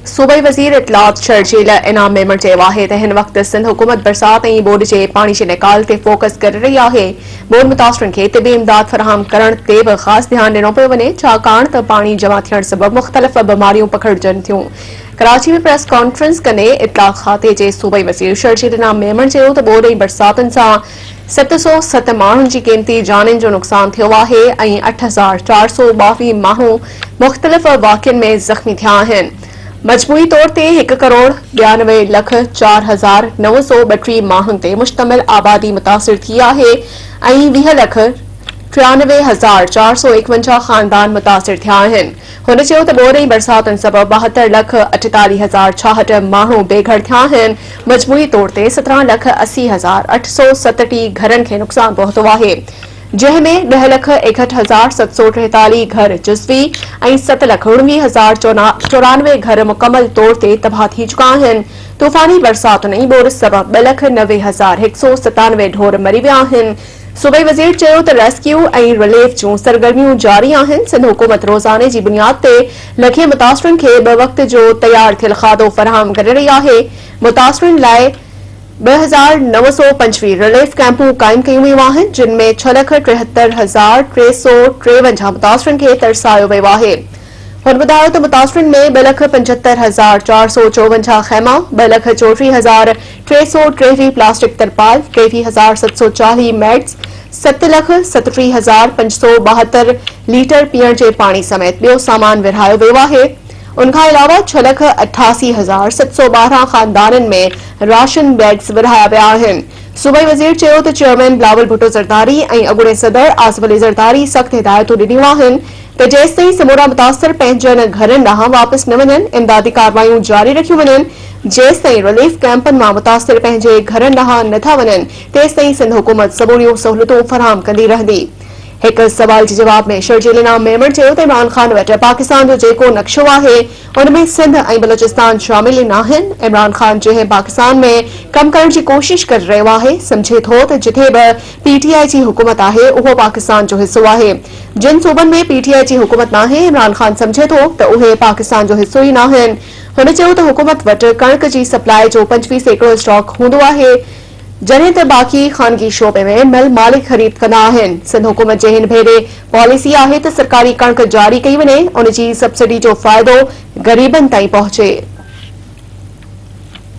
सूबाई वज़ीर इतलात शर्जील इनाम मेमण चयो आहे त हिन वक़्त सिंध हुकूमत बरसात ऐं बोर्ड जे पाणी जे निकाल ते फोकस करे रही आहे। बोर्ड मुतासिरनि खे तिबी इमदाद फराहम करण ते बि ख़ासि ध्यानु ॾिनो पियो वञे, छाकाणि त पाणी जमा थियण सबबि मुख़्तलिफ़ बीमारियूं पखिड़िजनि थियूं। कराची में प्रेस कॉन्फ्रेंस कंदे इतलात खाते जे सूबाई वज़ीर शर्जील इनाम मेमण चयो त बोर्ड ऐं बरसातुनि सां 707 माण्हुनि जी क़ीमती जानिन जो नुक़सान थियो आहे ऐं 8422 माण्हू मुख़्तलिफ़ वाक़िअनि में ज़ख़्मी थिया आहिनि। मजमूई तौर ते 1,92,04,932 माण्हुनि ते मुश्तमिल आबादी मुतासिर थी आहे ऐं 20,93,451 ख़ानदान मुतासिर थिया आहिनि। हुन चयो त बोर ऐं बरसातुनि सबबि 72,48,066 माण्हू बेघर थिया आहिनि। मजमूई तौर ते 17,80,837 घरनि खे नुक़सान पहुतो आहे, जंहिंमें 10,61,743 घर जुज़वी ऐं 7,19,094 घर मुकमल तौर ते तबाह थी चुका आहिनि। तूफ़ानी बरसातुनि ऐं बोर सबबि 2,90,197 ढोर मरी विया आहिनि। सूबाई वज़ीर चयो त रेस्क्यू ऐं रिलीफ जूं सरगर्मियूं जारी आहिनि। सिंध हुकूमत रोज़ाने जी बुनियाद ते लखे मुतासिरनि खे ब वक़्त जो तैयार थियल खाधो फराहम करे रही आहे। मुतासिरनि लाइ 2,925 रिलीफ कैंपूं क़ाइम कयूं वयूं आहिनि, जिन में 6,73,353 मुतासिरनि खे तरसायो वियो आहे। हुन ॿुधायो त मुतासिरनि में 2,75,454 खैमा, 2,34,323 प्लास्टिक तरपाल, 23,740 मैट्स, 7,37,572 लीटर पीअण जे पाणी समेत ॿियो सामान विरहायो वियो आहे। उनखां अलावा 6,88,712 ख़ानदाननि में राशन बैग्स विरहाया विया आहिनि। सूबाई वज़ीर चयो त चेयरमैन बिलावल भुट्टो ज़रदारी ऐं अॻूणे सदर आसिफ अली ज़रदारी सख़्त हिदायतूं ॾिनियूं आहिनि त जेसिताईं समूरा मुतासिर पंहिंजनि घरनि ॾांहुं वापसि न वञनि, इमदादी कार्रवायूं जारी रखियूं वञनि। जेसिताईं रिलीफ कैंपनि मां मुतासिर पंहिंजे घरनि ॾांहुं नथा वञनि, तेसिताईं सिंध हुकूमत समूरियूं सहूलियतूं फराहम कंदी रहंदी। हिक सवाल जे जवाब में शर्जील इनाम मेमण चयो त इमरान ख़ान वटि पाकिस्तान जो जेको नक्शो आहे, उन में सिंध ऐं बलोचिस्तान शामिल न आहिनि। इमरान ख़ान जंहिं पाकिस्तान में कम करण जी कोशिश करे रहियो आहे, सम्झे थो त जिथे बि PTI जी हुकूमत आहे, उहो पाकिस्तान जो हिस्सो आहे। जिन सूबनि में PTI जी हुकूमत नाहे, इमरान ख़ान सम्झे थो त उहे पाकिस्तान जो हिस्सो ई न आहिनि। हुन चयो त हुकूमत वटि कणक जी सप्लाई जो 25 एकड़ स्टॉक हूंदो आहे, जॾहिं त बाक़ी ख़ानगी शोबे में मिल मालिक ख़रीद कंदा आहिनि। सिंध हुकूमत जे हिन भेरे पॉलिसी आहे त सरकारी कणक जारी कई वञे, उन जी सब्सिडी जो फ़ाइदो ग़रीबनि ताईं पहुचे।